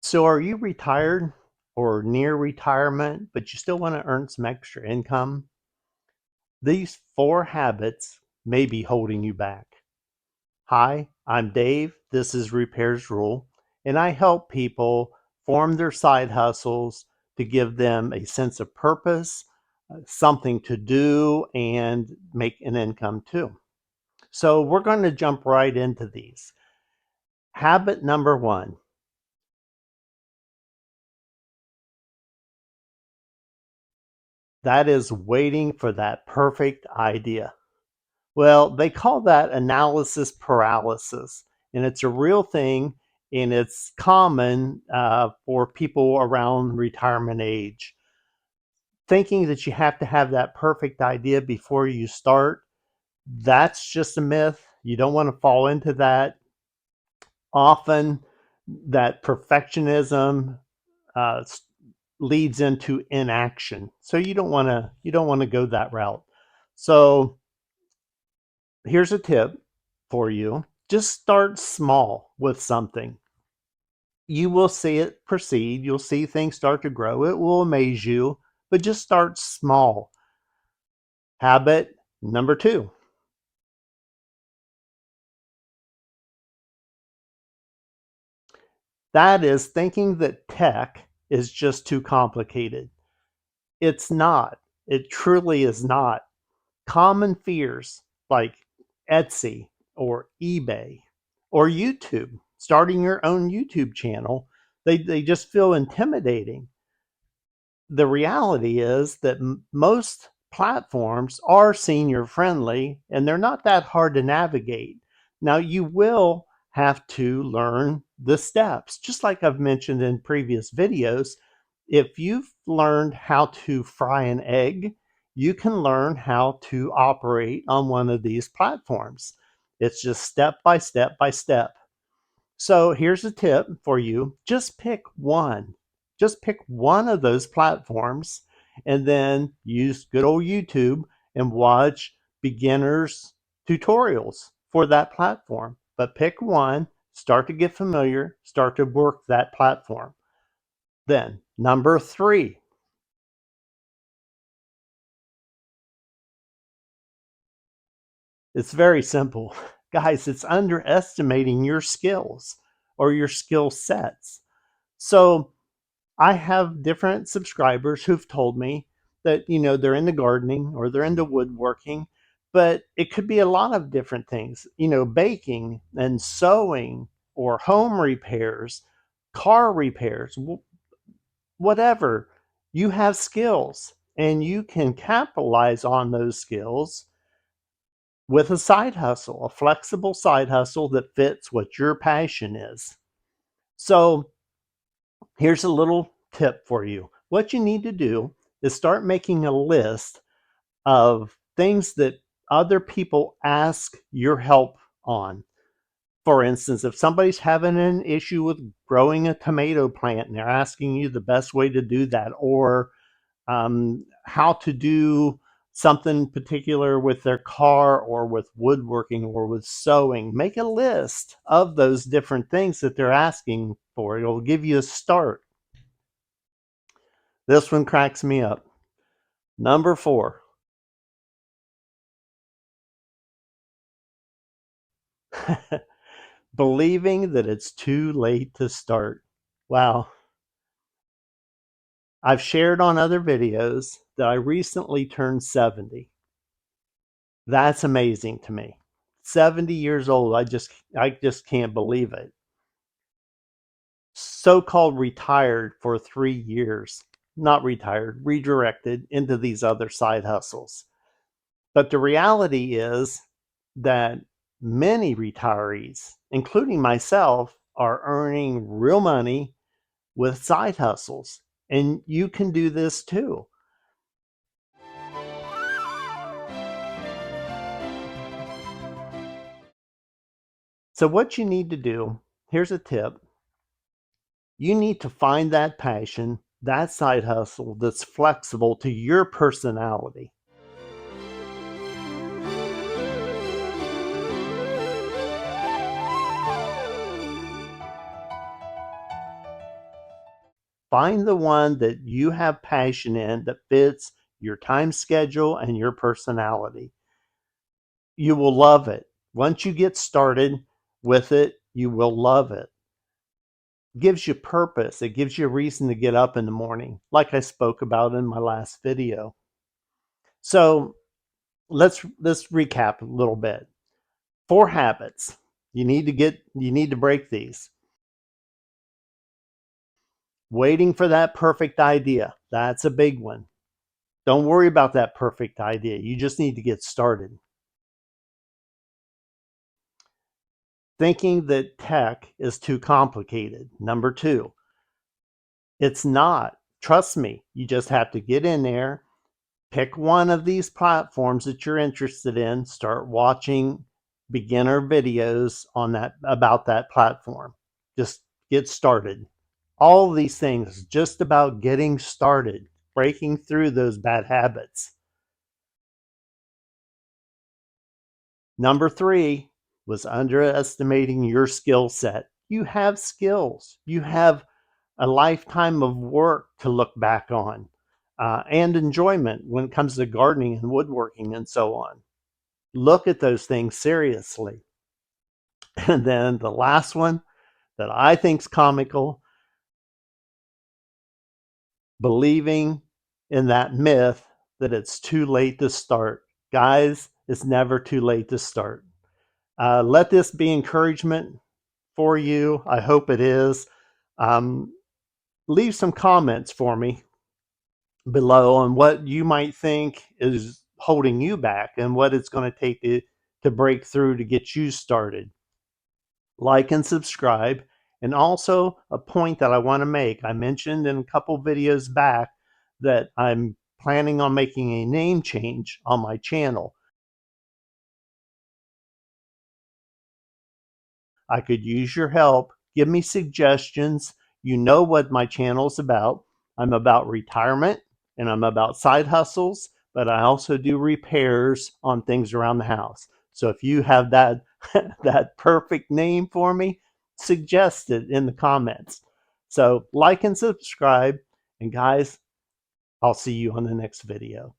So are you retired or near retirement, but you still want to earn some extra income? These four habits may be holding you back. Hi, I'm Dave. This is Repairs Rule, and I help people form their side hustles to give them a sense of purpose, something to do, and make an income too. So we're going to jump right into these. Habit number one. That is waiting for that perfect idea. Well, they call that analysis paralysis, and it's a real thing, and it's common for people around retirement age. Thinking that you have to have that perfect idea before you start, that's just a myth. You don't want to fall into that. Often, that perfectionism uh, leads into inaction, so you don't want to go that route. So here's a tip for you. Just start small with something. You will see it proceed. You'll see things start to grow. It will amaze you, but just start small. Habit number two. That is thinking that tech is just too complicated. It's not. It truly is not. Common fears like Etsy or eBay or YouTube, starting your own YouTube channel, they just feel intimidating. The reality is that most platforms are senior friendly and they're not that hard to navigate. Now, you will have to learn the steps, just like I've mentioned in previous videos. If you've learned how to fry an egg, you can learn how to operate on one of these platforms. It's just step by step by step. So here's a tip for you. Just pick one. Just pick one of those platforms and then use good old YouTube and watch beginners tutorials for that platform. But pick one, start to get familiar, start to work that platform. Then number three, it's very simple. Guys, it's underestimating your skills or your skill sets. So I have different subscribers who've told me that, they're into gardening or they're into woodworking, but it could be a lot of different things, baking and sewing or home repairs, car repairs, whatever. You have skills and you can capitalize on those skills with a side hustle, a flexible side hustle that fits what your passion is. So, here's a little tip for you. What you need to do is start making a list of things that other people ask your help on. For instance, if somebody's having an issue with growing a tomato plant and they're asking you the best way to do that, or how to do something particular with their car or with woodworking or with sewing, make a list of those different things that they're asking for. It'll give you a start. This one cracks me up. Number four, believing that it's too late to start. Wow. I've shared on other videos that I recently turned 70. That's amazing to me. 70 years old. I just can't believe it. So-called retired for 3 years. Not retired, redirected into these other side hustles. But the reality is that many retirees, including myself, are earning real money with side hustles. And you can do this too. So, what you need to do, here's a tip: you need to find that passion, that side hustle that's flexible to your personality. Find the one that you have passion in that fits your time schedule and your personality. You will love it. Once you get started with it, you will love it. It gives you purpose. It gives you a reason to get up in the morning, like I spoke about in my last video. So let's recap a little bit. 4 habits. You need to break these. Waiting for that perfect idea. That's a big one. Don't worry about that perfect idea. You just need to get started. Thinking that tech is too complicated. Number 2, it's not. Trust me, you just have to get in there, pick one of these platforms that you're interested in, start watching beginner videos on that about that platform. Just get started. All of these things just about getting started, breaking through those bad habits. Number 3 was underestimating your skill set. You have skills. You have a lifetime of work to look back on, and enjoyment when it comes to gardening and woodworking and so on. Look at those things seriously. And then the last one that I think's comical, believing in that myth that it's too late to start. Guys, it's never too late to start. Let this be encouragement for you. I hope it is. Um, Leave some comments for me below on what you might think is holding you back and what it's going to take to break through to get you started. Like and subscribe. And also a point that I want to make, I mentioned in a couple videos back that I'm planning on making a name change on my channel. I could use your help. Give me suggestions. You know what my channel is about. I'm about retirement and I'm about side hustles, but I also do repairs on things around the house. So if you have that that perfect name for me, suggest it in the comments. So like and subscribe, and guys, I'll see you on the next video.